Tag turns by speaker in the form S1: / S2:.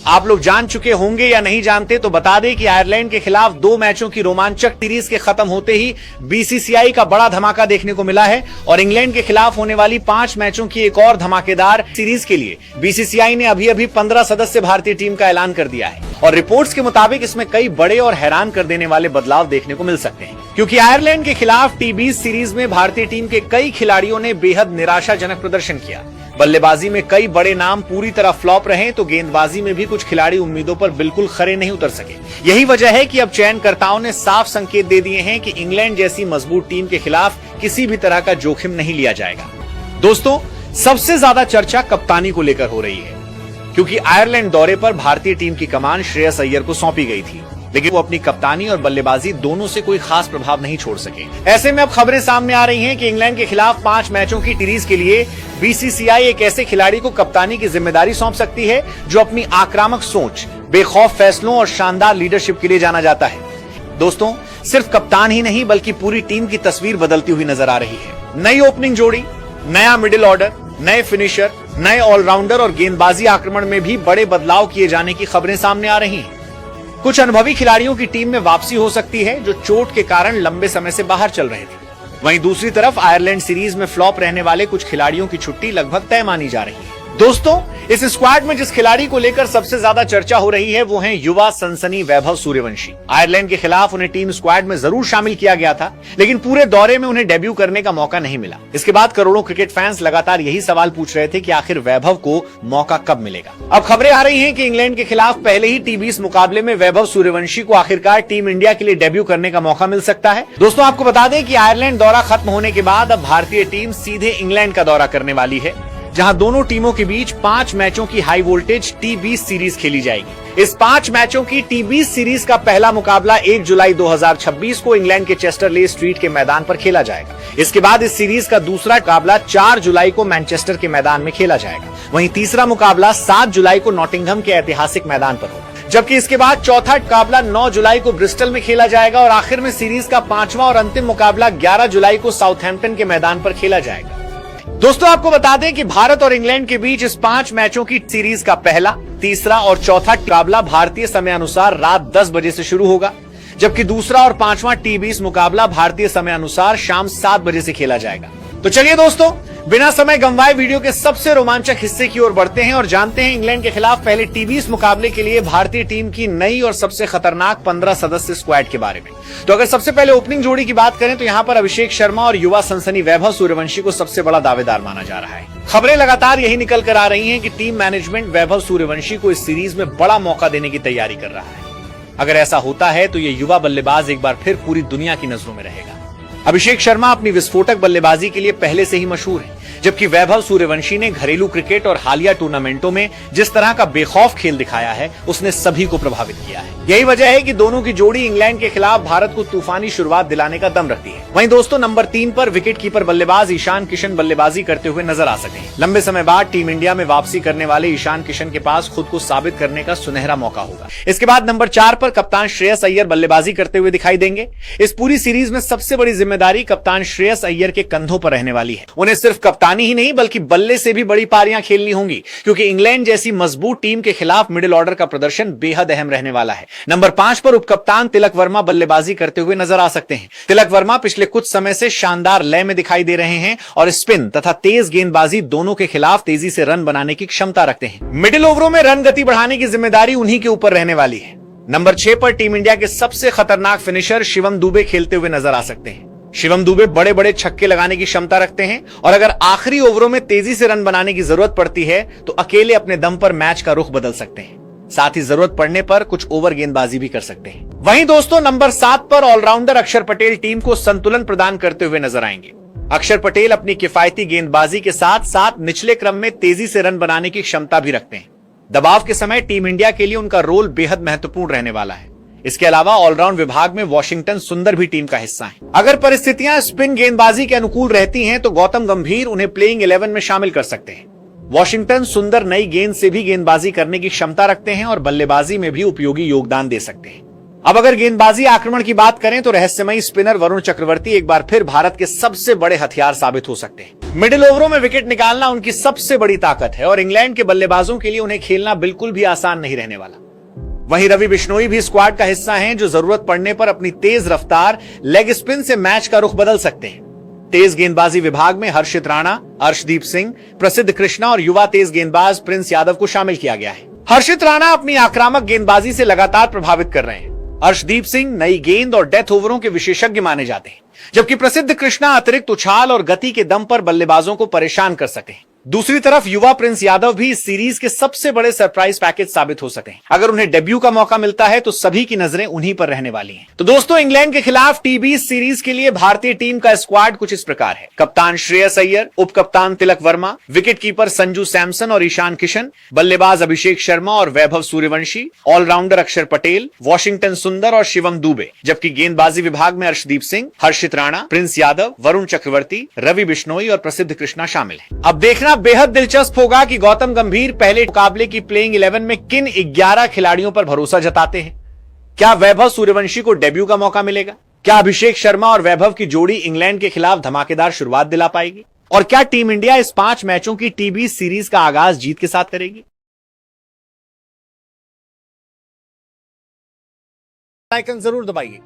S1: आप लोग जान चुके होंगे या नहीं जानते तो बता दें कि आयरलैंड के खिलाफ 2 मैचों की रोमांचक सीरीज के खत्म होते ही बीसीसीआई का बड़ा धमाका देखने को मिला है और इंग्लैंड के खिलाफ होने वाली 5 मैचों की एक और धमाकेदार सीरीज के लिए बीसीसीआई ने अभी 15 सदस्य भारतीय टीम का ऐलान कर दिया है और रिपोर्ट्स के मुताबिक इसमें कई बड़े और हैरान कर देने वाले बदलाव देखने को मिल सकते हैं, क्योंकि आयरलैंड के खिलाफ टी20 सीरीज में भारतीय टीम के कई खिलाड़ियों ने बेहद निराशाजनक प्रदर्शन किया। बल्लेबाजी में कई बड़े नाम पूरी तरह फ्लॉप रहे तो गेंदबाजी में भी कुछ खिलाड़ी उम्मीदों पर बिल्कुल खरे नहीं उतर सके। यही वजह है कि अब चयनकर्ताओं ने साफ संकेत दे दिए हैं कि इंग्लैंड जैसी मजबूत टीम के खिलाफ किसी भी तरह का जोखिम नहीं लिया जाएगा। दोस्तों, सबसे ज्यादा चर्चा कप्तानी को लेकर हो रही है, क्योंकि आयरलैंड दौरे पर भारतीय टीम की कमान श्रेयस अय्यर को सौंपी गई थी, लेकिन वो अपनी कप्तानी और बल्लेबाजी दोनों से कोई खास प्रभाव नहीं छोड़ सके। ऐसे में अब खबरें सामने आ रही हैं कि इंग्लैंड के खिलाफ 5 मैचों की सीरीज के लिए बीसीसीआई एक ऐसे खिलाड़ी को कप्तानी की जिम्मेदारी सौंप सकती है जो अपनी आक्रामक सोच, बेखौफ फैसलों और शानदार लीडरशिप के लिए जाना जाता है। दोस्तों, सिर्फ कप्तान ही नहीं बल्कि पूरी टीम की तस्वीर बदलती हुई नजर आ रही है। नई ओपनिंग जोड़ी, नया मिडिल ऑर्डर, नए फिनिशर, नए ऑलराउंडर और गेंदबाजी आक्रमण में भी बड़े बदलाव किए जाने की खबरें सामने आ रही हैं। कुछ अनुभवी खिलाड़ियों की टीम में वापसी हो सकती है जो चोट के कारण लंबे समय से बाहर चल रहे थे। वहीं दूसरी तरफ आयरलैंड सीरीज में फ्लॉप रहने वाले कुछ खिलाड़ियों की छुट्टी लगभग तय मानी जा रही है। दोस्तों, इस स्क्वाड में जिस खिलाड़ी को लेकर सबसे ज्यादा चर्चा हो रही है वो है युवा सनसनी वैभव सूर्यवंशी। आयरलैंड के खिलाफ उन्हें टीम स्क्वाड में जरूर शामिल किया गया था, लेकिन पूरे दौरे में उन्हें डेब्यू करने का मौका नहीं मिला। इसके बाद करोड़ों क्रिकेट फैंस लगातार यही सवाल पूछ रहे थे कि आखिर वैभव को मौका कब मिलेगा। अब खबरें आ रही हैं कि इंग्लैंड के खिलाफ पहले ही टी20 मुकाबले में वैभव सूर्यवंशी को आखिरकार टीम इंडिया के लिए डेब्यू करने का मौका मिल सकता है। दोस्तों, आपको बता दें कि आयरलैंड दौरा खत्म होने के बाद अब भारतीय टीम सीधे इंग्लैंड का दौरा करने वाली है, जहां दोनों टीमों के बीच 5 मैचों की हाई वोल्टेज टी20 सीरीज खेली जाएगी। इस 5 मैचों की टी20 सीरीज का पहला मुकाबला 1 जुलाई 2026 को इंग्लैंड के चेस्टरले स्ट्रीट के मैदान पर खेला जाएगा। इसके बाद इस सीरीज का दूसरा मुकाबला 4 जुलाई को मैनचेस्टर के मैदान में खेला जाएगा। वहीं तीसरा मुकाबला 7 जुलाई को नॉटिंघम के ऐतिहासिक मैदान पर होगा, जबकि इसके बाद चौथा मुकाबला 9 जुलाई को ब्रिस्टल में खेला जाएगा और आखिर में सीरीज का 5वां और अंतिम मुकाबला 11 जुलाई को साउथहैम्पटन के मैदान पर खेला जाएगा। दोस्तों, आपको बता दें कि भारत और इंग्लैंड के बीच इस 5 मैचों की सीरीज का पहला, तीसरा और चौथा मुकाबला भारतीय समय अनुसार रात 10 बजे से शुरू होगा, जबकि दूसरा और 5वां टी20 मुकाबला भारतीय समय अनुसार शाम 7 बजे से खेला जाएगा। तो चलिए दोस्तों, बिना समय गंवाए वीडियो के सबसे रोमांचक हिस्से की ओर बढ़ते हैं और जानते हैं इंग्लैंड के खिलाफ पहले टी20 मुकाबले के लिए भारतीय टीम की नई और सबसे खतरनाक 15 सदस्य स्क्वाड के बारे में। तो अगर सबसे पहले ओपनिंग जोड़ी की बात करें तो यहाँ पर अभिषेक शर्मा और युवा सनसनी वैभव सूर्यवंशी को सबसे बड़ा दावेदार माना जा रहा है। खबरें लगातार यही निकल कर आ रही हैं कि टीम मैनेजमेंट वैभव सूर्यवंशी को इस सीरीज में बड़ा मौका देने की तैयारी कर रहा है। अगर ऐसा होता है तो ये युवा बल्लेबाज एक बार फिर पूरी दुनिया की नजरों में रहेगा। अभिषेक शर्मा अपनी विस्फोटक बल्लेबाजी के लिए पहले से ही मशहूर है, जबकि वैभव सूर्यवंशी ने घरेलू क्रिकेट और हालिया टूर्नामेंटों में जिस तरह का बेखौफ खेल दिखाया है उसने सभी को प्रभावित किया है। यही वजह है कि दोनों की जोड़ी इंग्लैंड के खिलाफ भारत को तूफानी शुरुआत दिलाने का दम रखती है। वहीं दोस्तों, नंबर 3 पर विकेट कीपर बल्लेबाज ईशान किशन बल्लेबाजी करते हुए नजर आ सके हैं। लंबे समय बाद टीम इंडिया में वापसी करने वाले ईशान किशन के पास खुद को साबित करने का सुनहरा मौका होगा। इसके बाद नंबर 4 पर कप्तान श्रेयस अय्यर बल्लेबाजी करते हुए दिखाई देंगे। इस पूरी सीरीज में सबसे बड़ी जिम्मेदारी कप्तान श्रेयस अय्यर के कंधों पर रहने वाली है। उन्हें सिर्फ कप्तानी ही नहीं बल्कि बल्ले से भी बड़ी पारियां खेलनी होंगी, क्योंकि इंग्लैंड जैसी मजबूत टीम के खिलाफ मिडिल ऑर्डर का प्रदर्शन बेहद अहम रहने वाला है। नंबर 5 पर उपकप्तान तिलक वर्मा बल्लेबाजी करते हुए नजर आ सकते हैं। तिलक वर्मा पिछले कुछ समय से शानदार लय में दिखाई दे रहे हैं और स्पिन तथा तेज गेंदबाजी दोनों के खिलाफ तेजी से रन बनाने की क्षमता रखते हैं। मिडिल ओवरों में रन गति बढ़ाने की जिम्मेदारी उन्हीं के ऊपर रहने वाली है। नंबर 6 पर टीम इंडिया के सबसे खतरनाक फिनिशर शिवम दुबे खेलते हुए नजर आ सकते हैं। शिवम दुबे बड़े बड़े छक्के लगाने की क्षमता रखते हैं और अगर आखिरी ओवरों में तेजी से रन बनाने की जरूरत पड़ती है तो अकेले अपने दम पर मैच का रुख बदल सकते हैं। साथ ही जरूरत पड़ने पर कुछ ओवर गेंदबाजी भी कर सकते हैं। वहीं दोस्तों, नंबर 7 पर ऑलराउंडर अक्षर पटेल टीम को संतुलन प्रदान करते हुए नजर आएंगे। अक्षर पटेल अपनी किफायती गेंदबाजी के साथ साथ निचले क्रम में तेजी से रन बनाने की क्षमता भी रखते हैं। दबाव के समय टीम इंडिया के लिए उनका रोल बेहद महत्वपूर्ण रहने वाला है। इसके अलावा ऑलराउंड विभाग में वॉशिंगटन सुंदर भी टीम का हिस्सा है। अगर परिस्थितियां स्पिन गेंदबाजी के अनुकूल रहती हैं तो गौतम गंभीर उन्हें प्लेइंग 11 में शामिल कर सकते हैं। वॉशिंगटन सुंदर नई गेंद से भी गेंदबाजी करने की क्षमता रखते हैं और बल्लेबाजी में भी उपयोगी योगदान दे सकते हैं। अब अगर गेंदबाजी आक्रमण की बात करें तो रहस्यमयी स्पिनर वरुण चक्रवर्ती एक बार फिर भारत के सबसे बड़े हथियार साबित हो सकते हैं। मिडिल ओवरों में विकेट निकालना उनकी सबसे बड़ी ताकत है और इंग्लैंड के बल्लेबाजों के लिए उन्हें खेलना बिल्कुल भी आसान नहीं रहने वाला। वहीं रवि बिश्नोई भी स्क्वाड का हिस्सा हैं, जो जरूरत पड़ने पर अपनी तेज रफ्तार लेग स्पिन से मैच का रुख बदल सकते हैं। तेज गेंदबाजी विभाग में हर्षित राणा, अर्शदीप सिंह, प्रसिद्ध कृष्णा और युवा तेज गेंदबाज प्रिंस यादव को शामिल किया गया है। हर्षित राणा अपनी आक्रामक गेंदबाजी से लगातार प्रभावित कर रहे हैं। अर्शदीप सिंह नई गेंद और डेथ ओवरों के विशेषज्ञ माने जाते हैं, जबकि प्रसिद्ध कृष्णा अतिरिक्त उछाल और गति के दम पर बल्लेबाजों को परेशान कर सकते हैं। दूसरी तरफ युवा प्रिंस यादव भी इस सीरीज के सबसे बड़े सरप्राइज पैकेज साबित हो सकते हैं। अगर उन्हें डेब्यू का मौका मिलता है तो सभी की नजरें उन्हीं पर रहने वाली हैं। तो दोस्तों, इंग्लैंड के खिलाफ टी20 सीरीज के लिए भारतीय टीम का स्क्वाड कुछ इस प्रकार है। कप्तान श्रेयस अय्यर, उप कप्तान तिलक वर्मा, विकेट कीपर संजू सैमसन और ईशान किशन, बल्लेबाज अभिषेक शर्मा और वैभव सूर्यवंशी, ऑलराउंडर अक्षर पटेल, वॉशिंगटन सुंदर और शिवम दुबे, जबकि गेंदबाजी विभाग में अर्शदीप सिंह, हर्षित राणा, प्रिंस यादव, वरुण चक्रवर्ती, रवि बिश्नोई और प्रसिद्ध कृष्णा शामिल है। अब देखना बेहद दिलचस्प होगा कि गौतम गंभीर पहले मुकाबले की प्लेइंग 11 में किन 11 खिलाड़ियों पर भरोसा जताते हैं। क्या वैभव सूर्यवंशी को डेब्यू का मौका मिलेगा? क्या अभिषेक शर्मा और वैभव की जोड़ी इंग्लैंड के खिलाफ धमाकेदार शुरुआत दिला पाएगी? और क्या टीम इंडिया इस 5 मैचों की टी20 सीरीज का आगाज जीत के साथ करेगी? आइकन जरूर दबाइए।